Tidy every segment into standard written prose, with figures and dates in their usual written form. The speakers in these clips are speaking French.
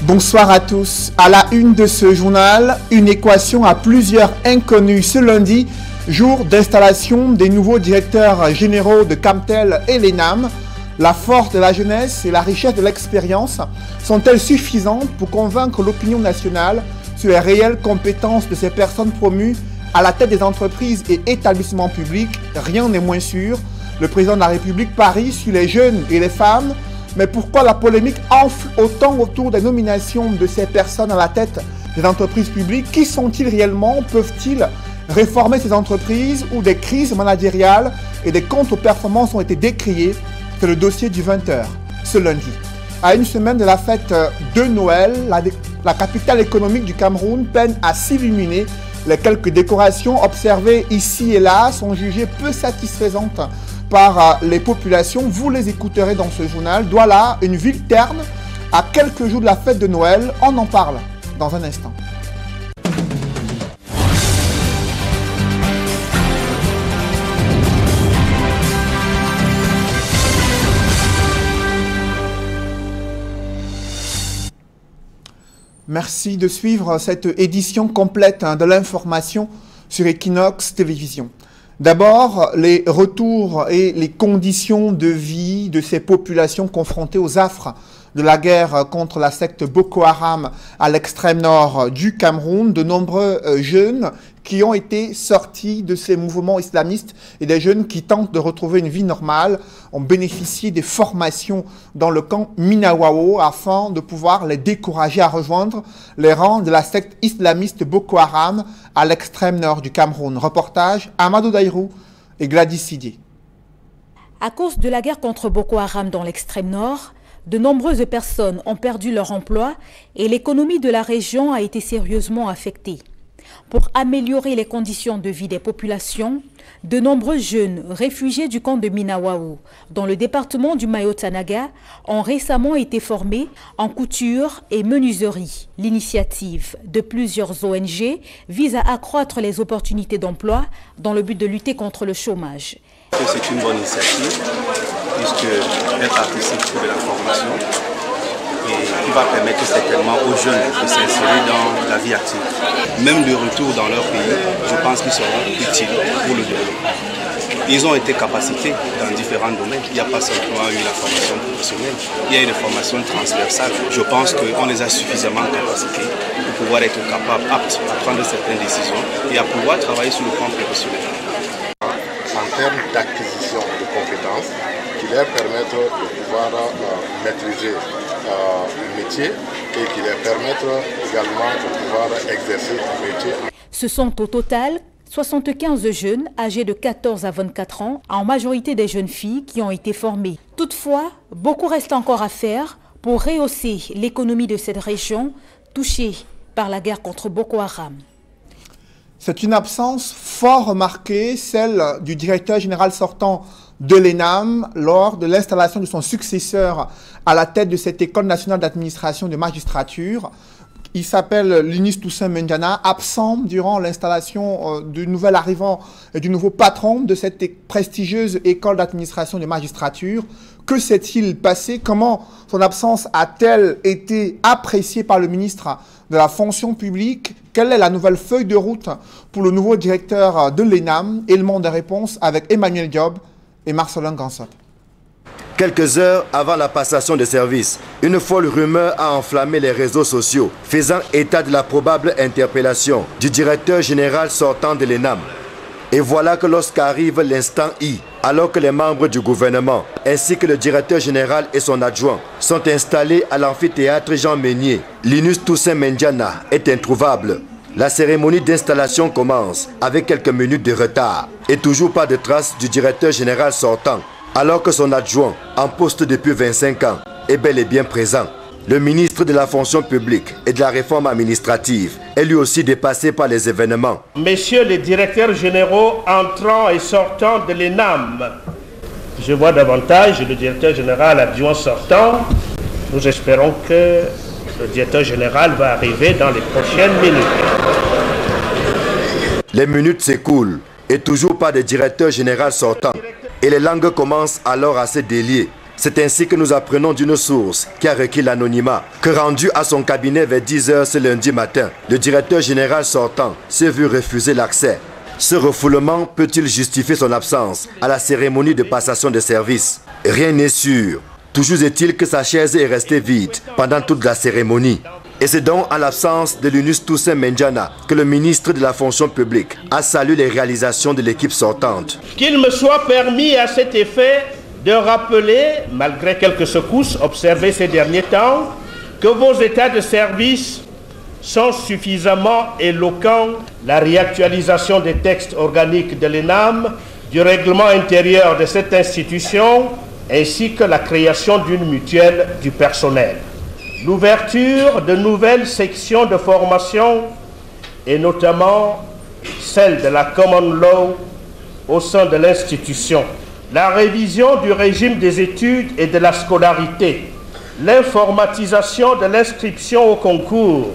Bonsoir à tous. À la une de ce journal, une équation à plusieurs inconnus ce lundi, jour d'installation des nouveaux directeurs généraux de Camtel et l'ENAM. La force de la jeunesse et la richesse de l'expérience sont-elles suffisantes pour convaincre l'opinion nationale sur les réelles compétences de ces personnes promues à la tête des entreprises et établissements publics? Rien n'est moins sûr. Le président de la République parie sur les jeunes et les femmes. Mais pourquoi la polémique enfle autant autour des nominations de ces personnes à la tête des entreprises publiques? Qui sont-ils réellement? Peuvent-ils réformer ces entreprises où des crises managériales et des comptes aux performances ont été décriés? C'est le dossier du 20h ce lundi. À une semaine de la fête de Noël, la capitale économique du Cameroun peine à s'illuminer. Les quelques décorations observées ici et là sont jugées peu satisfaisantes par les populations. Vous les écouterez dans ce journal. Douala, une ville terne, à quelques jours de la fête de Noël. On en parle dans un instant. Merci de suivre cette édition complète de l'information sur Equinox Télévision. D'abord, les retours et les conditions de vie de ces populations confrontées aux affres de la guerre contre la secte Boko Haram à l'extrême nord du Cameroun. De nombreux jeunes qui ont été sortis de ces mouvements islamistes et des jeunes qui tentent de retrouver une vie normale ont bénéficié des formations dans le camp Minawao afin de pouvoir les décourager à rejoindre les rangs de la secte islamiste Boko Haram à l'extrême nord du Cameroun. Reportage Amadou Daïrou et Gladys Sidier. À cause de la guerre contre Boko Haram dans l'extrême nord, de nombreuses personnes ont perdu leur emploi et l'économie de la région a été sérieusement affectée. Pour améliorer les conditions de vie des populations, de nombreux jeunes réfugiés du camp de Minawao, dans le département du Mayo-Tanaga, ont récemment été formés en couture et menuiserie. L'initiative de plusieurs ONG vise à accroître les opportunités d'emploi dans le but de lutter contre le chômage. C'est une bonne initiative puisqu'elle participe de la formation et qui va permettre certainement aux jeunes de s'insérer dans la vie active. Même de retour dans leur pays, je pense qu'ils seront utiles pour le développement. Ils ont été capacités dans différents domaines. Il n'y a pas simplement eu la formation professionnelle, il y a eu des formations transversales. Je pense qu'on les a suffisamment capacités pour pouvoir être capables, aptes à prendre certaines décisions et à pouvoir travailler sur le plan professionnel. En termes d'acquisition de compétences qui leur permettent de pouvoir maîtriser le métier et qui leur permettent également de pouvoir exercer le métier. Ce sont au total 75 jeunes âgés de 14 à 24 ans, en majorité des jeunes filles qui ont été formées. Toutefois, beaucoup reste encore à faire pour rehausser l'économie de cette région touchée par la guerre contre Boko Haram. C'est une absence fort remarquée, celle du directeur général sortant de l'ENAM lors de l'installation de son successeur à la tête de cette école nationale d'administration de magistrature. Il s'appelle Linus Toussaint Mendiana, absent durant l'installation du nouvel arrivant et du nouveau patron de cette prestigieuse école d'administration de magistrature. Que s'est-il passé? Comment son absence a-t-elle été appréciée par le ministre de la fonction publique? Quelle est la nouvelle feuille de route pour le nouveau directeur de l'ENAM? Élément de réponse avec Emmanuel Diop et Marcelin Gansot. Quelques heures avant la passation de service, une folle rumeur a enflammé les réseaux sociaux, faisant état de la probable interpellation du directeur général sortant de l'ENAM. Et voilà que lorsqu'arrive l'instant I, alors que les membres du gouvernement, ainsi que le directeur général et son adjoint, sont installés à l'amphithéâtre Jean Meunier, Linus Toussaint Mendiana est introuvable. La cérémonie d'installation commence avec quelques minutes de retard et toujours pas de traces du directeur général sortant, alors que son adjoint, en poste depuis 25 ans, est bel et bien présent. Le ministre de la fonction publique et de la réforme administrative est lui aussi dépassé par les événements. Messieurs les directeurs généraux entrants et sortants de l'ENAM, je vois davantage le directeur général adjoint sortant. Nous espérons que le directeur général va arriver dans les prochaines minutes. Les minutes s'écoulent et toujours pas de directeur général sortant. Et les langues commencent alors à se délier. C'est ainsi que nous apprenons d'une source qui a requis l'anonymat que rendu à son cabinet vers 10 h ce lundi matin, le directeur général sortant s'est vu refuser l'accès. Ce refoulement peut-il justifier son absence à la cérémonie de passation de service? Rien n'est sûr. Toujours est-il que sa chaise est restée vide pendant toute la cérémonie. Et c'est donc en l'absence de l'UNUS Toussaint Mendiana que le ministre de la fonction publique a salué les réalisations de l'équipe sortante. Qu'il me soit permis à cet effet de rappeler, malgré quelques secousses observées ces derniers temps, que vos états de service sont suffisamment éloquents. La réactualisation des textes organiques de l'ENAM, du règlement intérieur de cette institution, ainsi que la création d'une mutuelle du personnel. L'ouverture de nouvelles sections de formation, et notamment celle de la Common Law au sein de l'institution. La révision du régime des études et de la scolarité. L'informatisation de l'inscription au concours.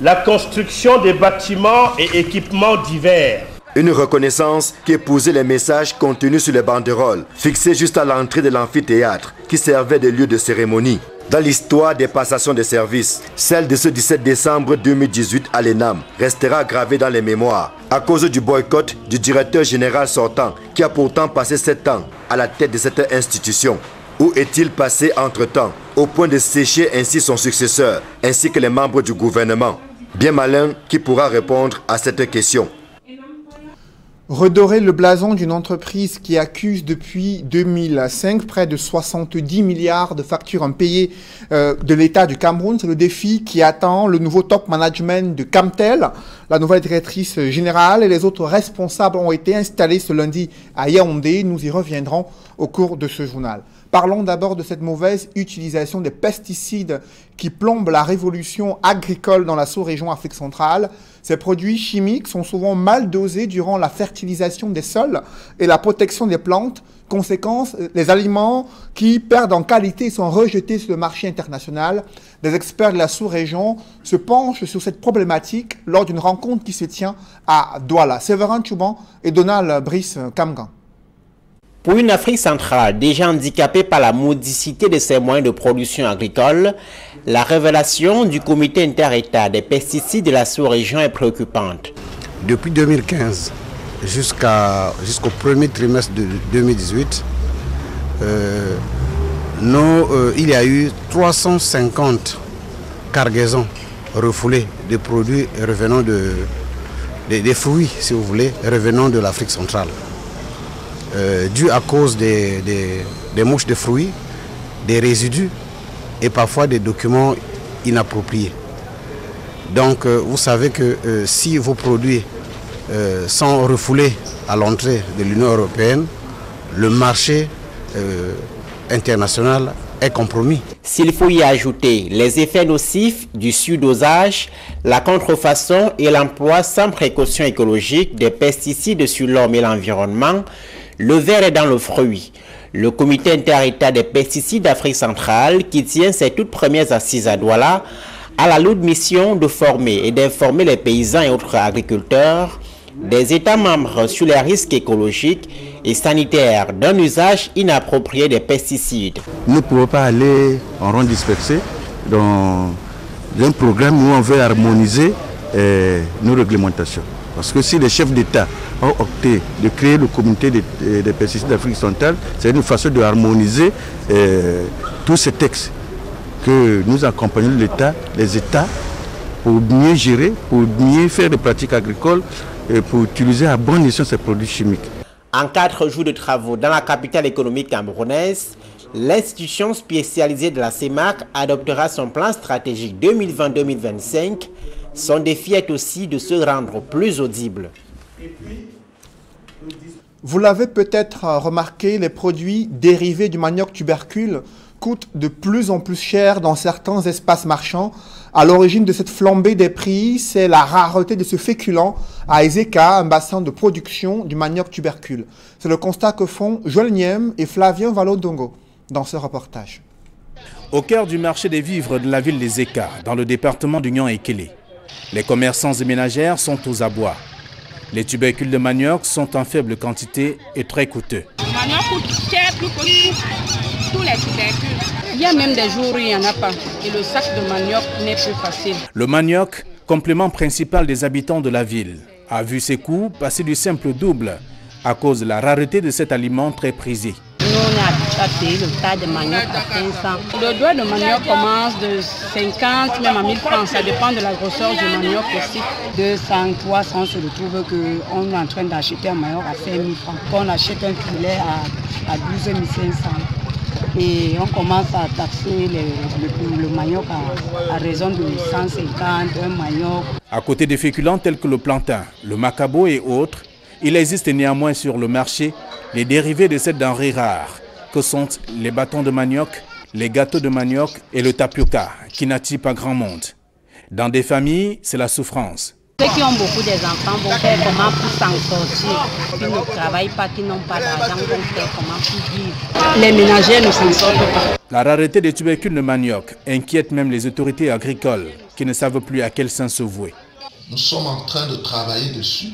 La construction des bâtiments et équipements divers. Une reconnaissance qui épousait les messages contenus sur les banderoles, fixés juste à l'entrée de l'amphithéâtre, qui servait de lieu de cérémonie. Dans l'histoire des passations de service, celle de ce 17 décembre 2018 à l'ENAM restera gravée dans les mémoires à cause du boycott du directeur général sortant qui a pourtant passé 7 ans à la tête de cette institution. Où est-il passé entre-temps au point de sécher ainsi son successeur ainsi que les membres du gouvernement? Bien malin qui pourra répondre à cette question. Redorer le blason d'une entreprise qui accuse depuis 2005 près de 70 milliards de factures impayées de l'État du Cameroun, c'est le défi qui attend le nouveau top management de Camtel. La nouvelle directrice générale et les autres responsables ont été installés ce lundi à Yaoundé. Nous y reviendrons au cours de ce journal. Parlons d'abord de cette mauvaise utilisation des pesticides qui plombent la révolution agricole dans la sous-région Afrique centrale. Ces produits chimiques sont souvent mal dosés durant la fertilisation des sols et la protection des plantes. Conséquence, les aliments qui perdent en qualité sont rejetés sur le marché international. Des experts de la sous-région se penchent sur cette problématique lors d'une rencontre qui se tient à Douala. Séverin Chouban et Donald Brice Kamgan. Pour une Afrique centrale déjà handicapée par la modicité de ses moyens de production agricole, la révélation du comité inter-État des pesticides de la sous-région est préoccupante. Depuis 2015 jusqu'au premier trimestre de 2018, il y a eu 350 cargaisons refoulées de produits revenant des fruits, si vous voulez, revenant de l'Afrique centrale. Dû à cause des mouches de fruits, des résidus et parfois des documents inappropriés. Donc vous savez que si vos produits sont refoulés à l'entrée de l'Union européenne, le marché international est compromis. S'il faut y ajouter les effets nocifs du surdosage, la contrefaçon et l'emploi sans précaution écologique des pesticides sur l'homme et l'environnement, le ver est dans le fruit. Le comité inter-État des pesticides d'Afrique centrale, qui tient ses toutes premières assises à Douala, a la lourde mission de former et d'informer les paysans et autres agriculteurs des États membres sur les risques écologiques et sanitaires d'un usage inapproprié des pesticides. Nous ne pouvons pas aller en rond dispersé dans un programme où on veut harmoniser nos réglementations. Parce que si les chefs d'État ont opté de créer le comité des pesticides d'Afrique centrale, c'est une façon de harmoniser tous ces textes que nous accompagnons l'État, les États, pour mieux gérer, pour mieux faire des pratiques agricoles et pour utiliser à bon escient ces produits chimiques. En 4 jours de travaux dans la capitale économique camerounaise, l'institution spécialisée de la CEMAC adoptera son plan stratégique 2020-2025. Son défi est aussi de se rendre plus audible. Vous l'avez peut-être remarqué, les produits dérivés du manioc tubercule coûtent de plus en plus cher dans certains espaces marchands. À l'origine de cette flambée des prix, c'est la rareté de ce féculent à Ezeka, un bassin de production du manioc tubercule. C'est le constat que font Joël Niem et Flavien Valodongo dans ce reportage. Au cœur du marché des vivres de la ville d'Ezeka, dans le département d'Union Ekele, les commerçants et ménagères sont aux abois. Les tubercules de manioc sont en faible quantité et très coûteux. Le manioc coûte cher, plus que tout. tous les tubercules. Il y a même des jours où il n'y en a pas. Et le sac de manioc n'est plus facile. Le manioc, complément principal des habitants de la ville, a vu ses coûts passer du simple double à cause de la rareté de cet aliment très prisé. Nous, on a payé le tas de manioc à 500. Le doigt de manioc commence de 50 même à 1000 francs. Ça dépend de la grosseur du manioc aussi. 200, 300, on se retrouve qu'on est en train d'acheter un manioc à 5000 francs. Quand on achète un filet à 12 500. Et on commence à taxer le manioc à raison de 150, un manioc. À côté des féculents tels que le plantain, le macabo et autres, il existe néanmoins sur le marché les dérivés de cette denrée rare, que sont les bâtons de manioc, les gâteaux de manioc et le tapioca, qui n'attirent pas grand monde. Dans des familles, c'est la souffrance. Ceux qui ont beaucoup d'enfants vont faire comment pour s'en sortir. Qui ne travaillent pas, qui n'ont pas d'argent, vont faire comment pour vivre. Les ménagères ne s'en sortent pas. La rareté des tubercules de manioc inquiète même les autorités agricoles qui ne savent plus à quel sens se vouer. Nous sommes en train de travailler dessus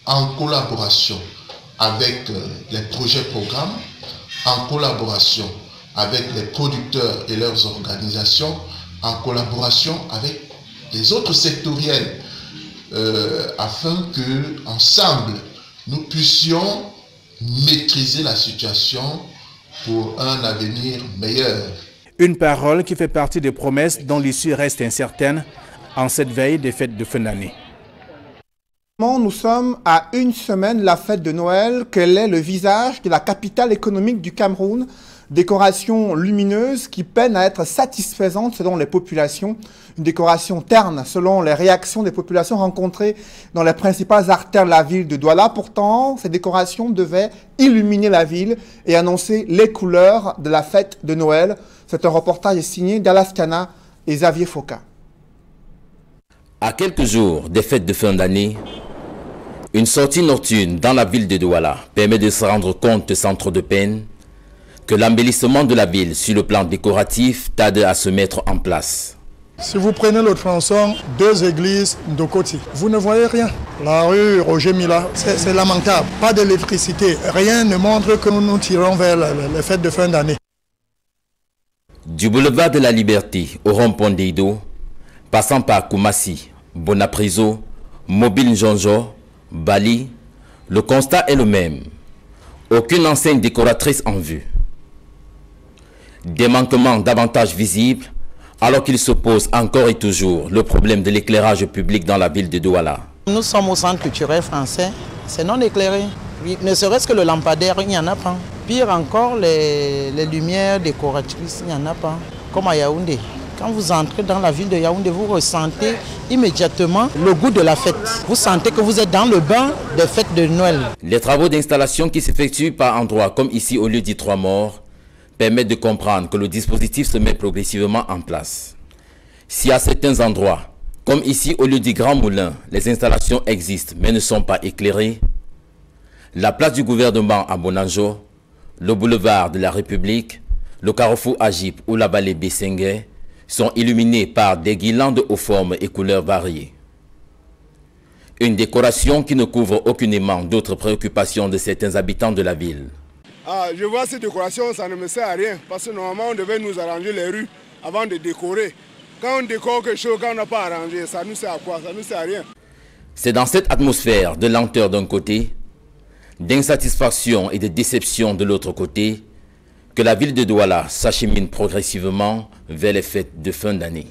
en collaboration avec les projets programmes, en collaboration avec les producteurs et leurs organisations, en collaboration avec les autres sectoriels, afin que ensemble nous puissions maîtriser la situation pour un avenir meilleur. Une parole qui fait partie des promesses dont l'issue reste incertaine en cette veille des fêtes de fin d'année. Nous sommes à une semaine de la fête de Noël. Quel est le visage de la capitale économique du Cameroun? Décoration lumineuse qui peine à être satisfaisante selon les populations. Une décoration terne selon les réactions des populations rencontrées dans les principales artères de la ville de Douala. Pourtant, ces décorations devaient illuminer la ville et annoncer les couleurs de la fête de Noël. C'est un reportage signé d'Alaskana et Xavier Foka. À quelques jours des fêtes de fin d'année, une sortie nocturne dans la ville de Douala permet de se rendre compte sans trop de peine que l'embellissement de la ville sur le plan décoratif tarde à se mettre en place. Si vous prenez le tronçon, 2 églises de côté, vous ne voyez rien. La rue Roger Mila, c'est lamentable. Pas d'électricité, rien ne montre que nous nous tirons vers les fêtes de fin d'année. Du boulevard de la Liberté au rond-point d'Eido, passant par Koumassi, Bonapriso, Mobile Njonjo, Bali, le constat est le même. Aucune enseigne décoratrice en vue. Des manquements davantage visibles alors qu'il se pose encore et toujours le problème de l'éclairage public dans la ville de Douala. Nous sommes au centre culturel français, c'est non éclairé. Ne serait-ce que le lampadaire, il n'y en a pas. Pire encore, les lumières décoratrices, il n'y en a pas. Comme à Yaoundé. Quand vous entrez dans la ville de Yaoundé, vous ressentez immédiatement le goût de la fête. Vous sentez que vous êtes dans le bain des fêtes de Noël. Les travaux d'installation qui s'effectuent par endroits, comme ici au lieu dit 3 morts, permettent de comprendre que le dispositif se met progressivement en place. Si à certains endroits, comme ici au lieu du Grand Moulin, les installations existent mais ne sont pas éclairées, la place du gouvernement à Bonanjo, le boulevard de la République, le carrefour Agip ou la vallée Bessengue sont illuminés par des guirlandes aux formes et couleurs variées. Une décoration qui ne couvre aucunement d'autres préoccupations de certains habitants de la ville. Je vois ces décorations, ça ne me sert à rien, parce que normalement on devait nous arranger les rues avant de décorer. Quand on décore quelque chose, quand on n'a pas arrangé, ça nous sert à quoi? Ça nous sert à rien. C'est dans cette atmosphère de lenteur d'un côté, d'insatisfaction et de déception de l'autre côté, que la ville de Douala s'achemine progressivement vers les fêtes de fin d'année.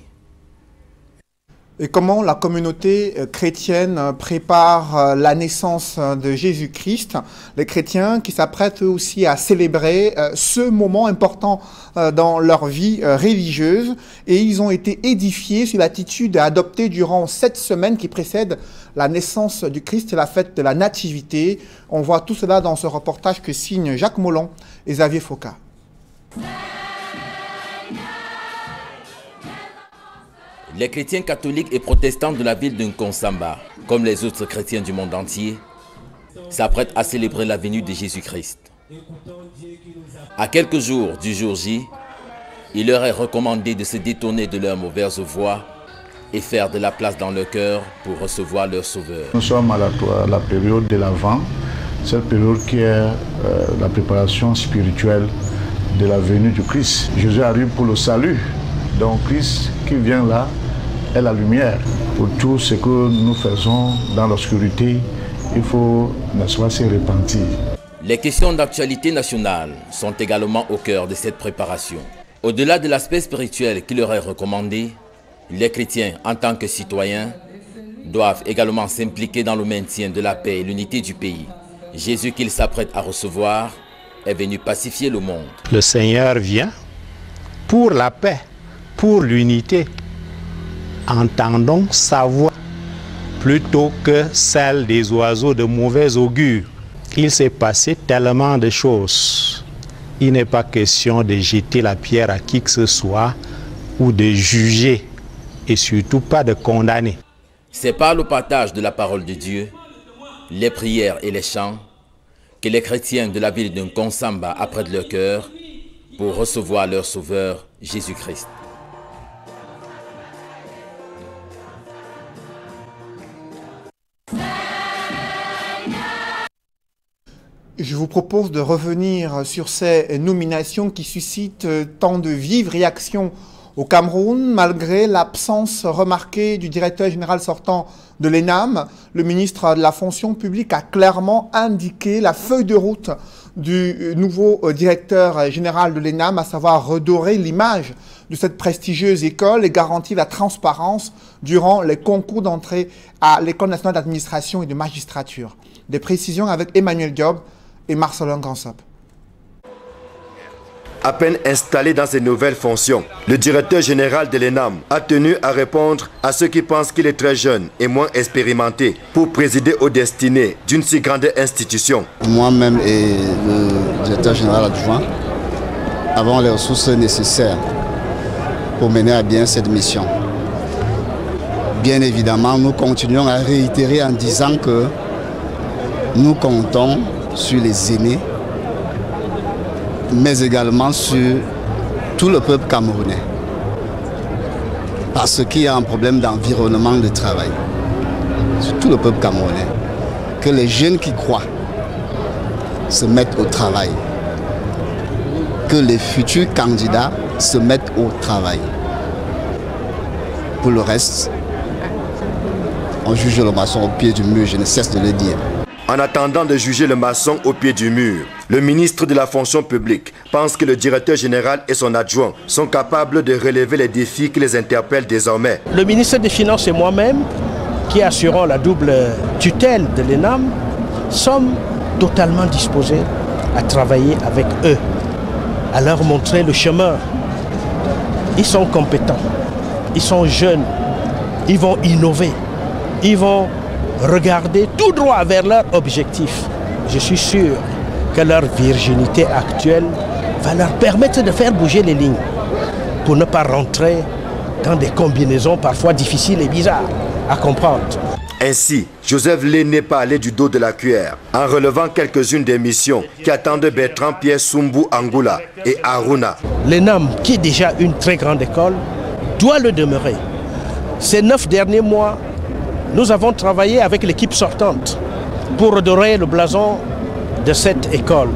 Et comment la communauté chrétienne prépare la naissance de Jésus-Christ? Les chrétiens qui s'apprêtent aussi à célébrer ce moment important dans leur vie religieuse. Et ils ont été édifiés sur l'attitude adoptée durant 7 semaines qui précèdent la naissance du Christ et la fête de la Nativité. On voit tout cela dans ce reportage que signent Jacques Molon et Xavier Foka. Les chrétiens catholiques et protestants de la ville de Nkonsamba, comme les autres chrétiens du monde entier, s'apprêtent à célébrer la venue de Jésus-Christ. À quelques jours du jour J, il leur est recommandé de se détourner de leurs mauvaises voies et faire de la place dans leur cœur pour recevoir leur Sauveur. Nous sommes à la période de l'Avent, cette période qui est la préparation spirituelle de la venue du Christ. Jésus arrive pour le salut. Donc Christ qui vient là est la lumière. Pour tout ce que nous faisons dans l'obscurité, il faut, n'est-ce pas, se repentir. Les questions d'actualité nationale sont également au cœur de cette préparation. Au-delà de l'aspect spirituel qui leur est recommandé, les chrétiens, en tant que citoyens, doivent également s'impliquer dans le maintien de la paix et l'unité du pays. Jésus qu'ils s'apprêtent à recevoir est venu pacifier le monde. Le Seigneur vient pour la paix, pour l'unité. Entendons sa voix plutôt que celle des oiseaux de mauvais augure. Il s'est passé tellement de choses. Il n'est pas question de jeter la pierre à qui que ce soit ou de juger et surtout pas de condamner. C'est par le partage de la parole de Dieu, les prières et les chants que les chrétiens de la ville de Nkonsamba apprêtent leur cœur pour recevoir leur Sauveur Jésus-Christ. Je vous propose de revenir sur ces nominations qui suscitent tant de vives réactions au Cameroun. Malgré l'absence remarquée du directeur général sortant de l'ENAM, le ministre de la fonction publique a clairement indiqué la feuille de route du nouveau directeur général de l'ENAM, à savoir redorer l'image de cette prestigieuse école et garantir la transparence durant les concours d'entrée à l'École nationale d'administration et de magistrature. Des précisions avec Emmanuel Diop et Marcelin Gansop. À peine installé dans ses nouvelles fonctions, le directeur général de l'ENAM a tenu à répondre à ceux qui pensent qu'il est très jeune et moins expérimenté pour présider aux destinées d'une si grande institution. Moi-même et le directeur général adjoint avons les ressources nécessaires pour mener à bien cette mission. Bien évidemment, nous continuons à réitérer en disant que nous comptons sur les aînés, mais également sur tout le peuple camerounais. Parce qu'il y a un problème d'environnement de travail. Sur tout le peuple camerounais. Que les jeunes qui croient se mettent au travail. Que les futurs candidats se mettent au travail. Pour le reste, on juge le maçon au pied du mur, je ne cesse de le dire. En attendant de juger le maçon au pied du mur, le ministre de la fonction publique pense que le directeur général et son adjoint sont capables de relever les défis qui les interpellent désormais. Le ministre des Finances et moi-même, qui assurons la double tutelle de l'ENAM, sommes totalement disposés à travailler avec eux, à leur montrer le chemin. Ils sont compétents, ils sont jeunes, ils vont innover, ils vont regarder tout droit vers leur objectif. Je suis sûr que leur virginité actuelle va leur permettre de faire bouger les lignes pour ne pas rentrer dans des combinaisons parfois difficiles et bizarres à comprendre. Ainsi, Joseph Lé n'est pas allé du dos de la cuillère en relevant quelques-unes des missions qui attendent Bertrand Pierre Sumbu Angoula et Aruna. L'ENAM, qui est déjà une très grande école, doit le demeurer. Ces 9 derniers mois, nous avons travaillé avec l'équipe sortante pour redorer le blason de cette école.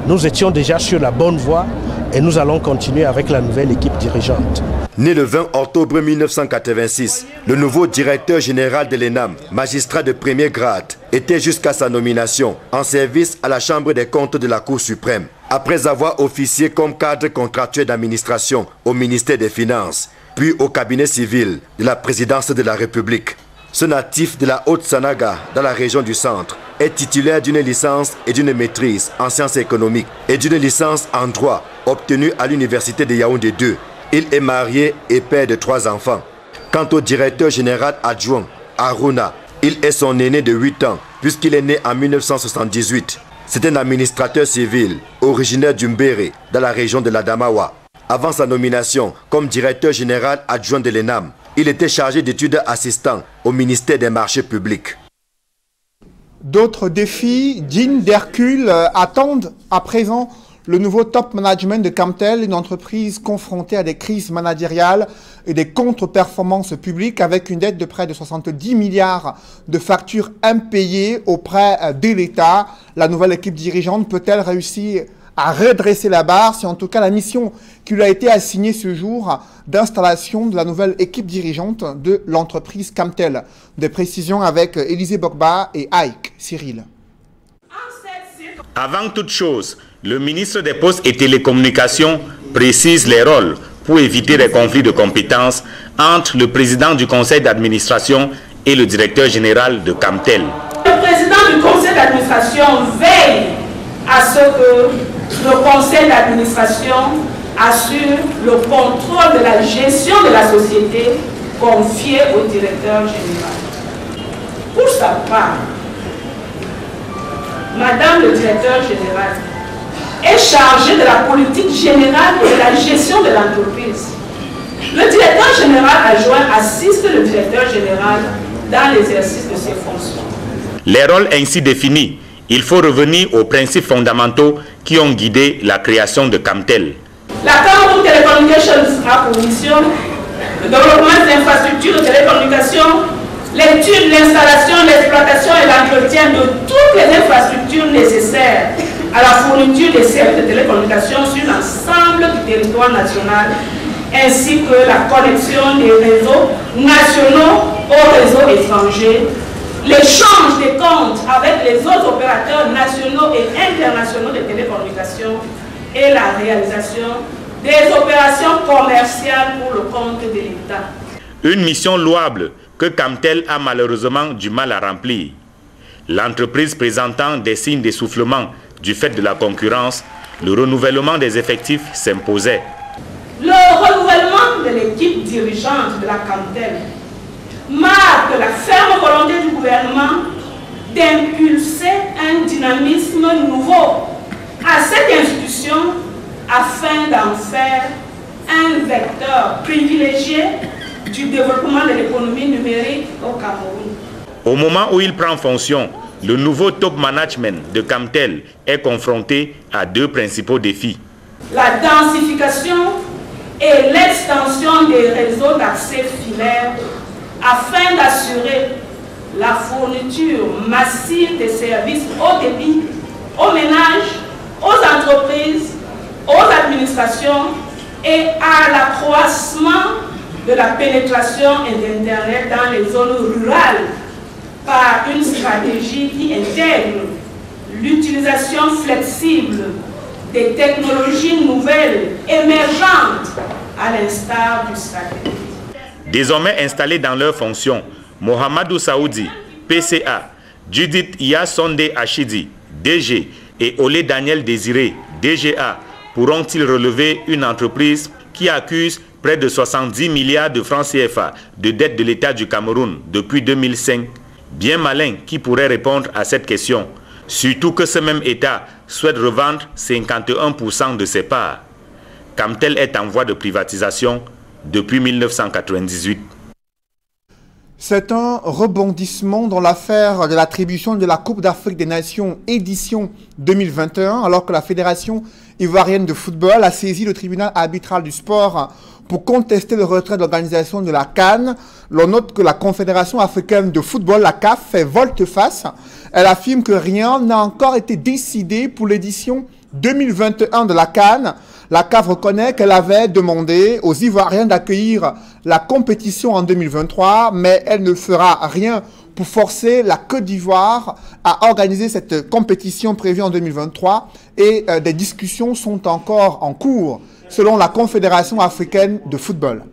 Nous étions déjà sur la bonne voie et nous allons continuer avec la nouvelle équipe dirigeante. Né le 20 octobre 1986, le nouveau directeur général de l'ENAM, magistrat de premier grade, était jusqu'à sa nomination en service à la Chambre des comptes de la Cour suprême. Après avoir officié comme cadre contractuel d'administration au ministère des Finances, puis au cabinet civil de la présidence de la République. Ce natif de la Haute-Sanaga, dans la région du centre, est titulaire d'une licence et d'une maîtrise en sciences économiques et d'une licence en droit obtenue à l'université de Yaoundé 2. Il est marié et père de 3 enfants. Quant au directeur général adjoint, Aruna, il est son aîné de 8 ans puisqu'il est né en 1978. C'est un administrateur civil originaire d'Umbéré, dans la région de l'Adamawa. Avant sa nomination comme directeur général adjoint de l'ENAM, il était chargé d'études assistant au ministère des marchés publics. D'autres défis dignes d'Hercule attendent à présent le nouveau top management de Camtel, une entreprise confrontée à des crises managériales et des contre-performances publiques avec une dette de près de 70 milliards de factures impayées auprès de l'État. La nouvelle équipe dirigeante peut-elle réussir à redresser la barre. C'est en tout cas la mission qui lui a été assignée ce jour d'installation de la nouvelle équipe dirigeante de l'entreprise Camtel. Des précisions avec Élisée Bokba et Ike Cyril. Avant toute chose, le ministre des Postes et Télécommunications précise les rôles pour éviter les conflits de compétences entre le président du conseil d'administration et le directeur général de Camtel. Le président du conseil d'administration veille à ce que le conseil d'administration assure le contrôle de la gestion de la société confiée au directeur général. Pour sa part, Madame le directeur général est chargée de la politique générale et de la gestion de l'entreprise. Le directeur général adjoint assiste le directeur général dans l'exercice de ses fonctions. Les rôles ainsi définis, il faut revenir aux principes fondamentaux qui ont guidé la création de Camtel. La Cameroun Telecommunications a pour mission le développement des infrastructures de télécommunications, l'étude, l'installation, l'exploitation et l'entretien de toutes les infrastructures nécessaires à la fourniture des services de télécommunications sur l'ensemble du territoire national, ainsi que la connexion des réseaux nationaux aux réseaux étrangers, l'échange des comptes avec les autres opérateurs nationaux et internationaux de télécommunications et la réalisation des opérations commerciales pour le compte de l'État. Une mission louable que Camtel a malheureusement du mal à remplir. L'entreprise présentant des signes d'essoufflement du fait de la concurrence, le renouvellement des effectifs s'imposait. Le renouvellement de l'équipe dirigeante de la Camtel marque la ferme volonté du gouvernement d'impulser un dynamisme nouveau à cette institution afin d'en faire un vecteur privilégié du développement de l'économie numérique au Cameroun. Au moment où il prend fonction, le nouveau top management de Camtel est confronté à deux principaux défis. La densification et l'extension des réseaux d'accès filaire afin d'assurer la fourniture massive des services haut débit aux ménages, aux entreprises, aux administrations et à l'accroissement de la pénétration d'Internet dans les zones rurales par une stratégie qui intègre l'utilisation flexible des technologies nouvelles émergentes à l'instar du satellite. Désormais installés dans leurs fonctions, Mohamedou Saoudi, PCA, Judith Yasonde Achidi, DG, et Olé Daniel Désiré, DGA, pourront-ils relever une entreprise qui accuse près de 70 milliards de francs CFA de dette de l'État du Cameroun depuis 2005? Bien malin qui pourrait répondre à cette question, surtout que ce même État souhaite revendre 51% de ses parts. Camtel est en voie de privatisation depuis 1998. C'est un rebondissement dans l'affaire de l'attribution de la Coupe d'Afrique des Nations édition 2021, alors que la Fédération ivoirienne de football a saisi le tribunal arbitral du sport pour contester le retrait de l'organisation de la CAN. L'on note que la Confédération africaine de football, la CAF, fait volte-face. Elle affirme que rien n'a encore été décidé pour l'édition 2021 de la CAN. La CAF reconnaît qu'elle avait demandé aux Ivoiriens d'accueillir la compétition en 2023, mais elle ne fera rien pour forcer la Côte d'Ivoire à organiser cette compétition prévue en 2023 et des discussions sont encore en cours selon la Confédération africaine de football.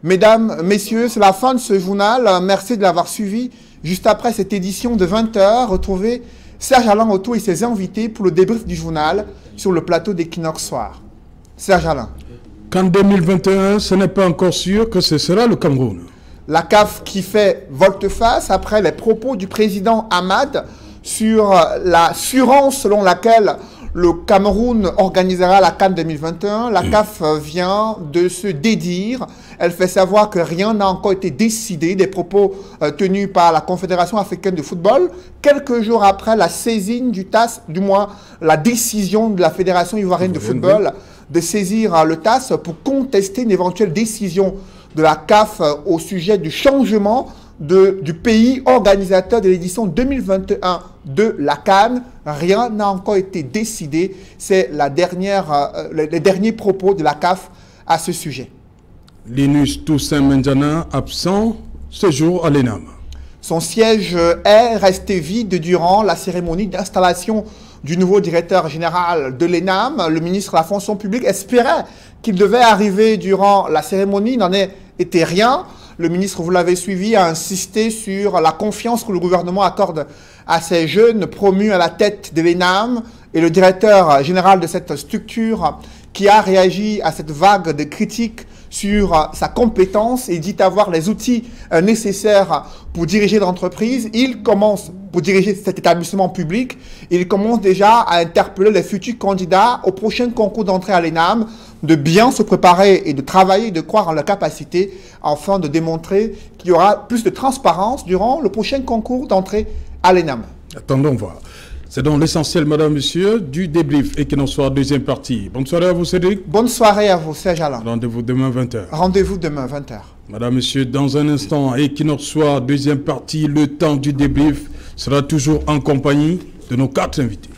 Mesdames, messieurs, c'est la fin de ce journal. Merci de l'avoir suivi. Juste après cette édition de 20h, retrouvez Serge Alain Otto et ses invités pour le débrief du journal sur le plateau d'Equinox Soir. Serge Alain. Qu'en 2021, ce n'est pas encore sûr que ce sera le Cameroun. La CAF qui fait volte-face après les propos du président Hamad sur l'assurance selon laquelle le Cameroun organisera la CAN 2021. La CAF vient de se dédire. Elle fait savoir que rien n'a encore été décidé, des propos tenus par la Confédération africaine de football, quelques jours après la saisine du TAS, du moins la décision de la Fédération ivoirienne de football de saisir le TAS pour contester une éventuelle décision de la CAF au sujet du changement du pays organisateur de l'édition 2021 de la CAN. Rien n'a encore été décidé. C'est les derniers propos de la CAF à ce sujet. Linus Toussaint Mendjana, absent ce jour à l'ENAM. Son siège est resté vide durant la cérémonie d'installation du nouveau directeur général de l'ENAM. Le ministre de la fonction publique espérait qu'il devait arriver durant la cérémonie. Il n'en était rien. Le ministre, vous l'avez suivi, a insisté sur la confiance que le gouvernement accorde à ces jeunes promus à la tête de l'ENAM. Et le directeur général de cette structure qui a réagi à cette vague de critiques sur sa compétence et dit avoir les outils nécessaires pour diriger l'entreprise. Il commence, pour diriger cet établissement public, il commence déjà à interpeller les futurs candidats au prochain concours d'entrée à l'ENAM de bien se préparer et de travailler, de croire en leur capacité afin de démontrer qu'il y aura plus de transparence durant le prochain concours d'entrée à l'ENAM. Attendons voir. C'est donc l'essentiel, madame, monsieur, du débrief et qu'il en soit deuxième partie. Bonne soirée à vous, Cédric. Bonne soirée à vous, Serge Alain. Rendez-vous demain 20h. Rendez-vous demain 20h. Madame, monsieur, dans un instant, et qu'il en soit deuxième partie, le temps du débrief sera toujours en compagnie de nos 4 invités.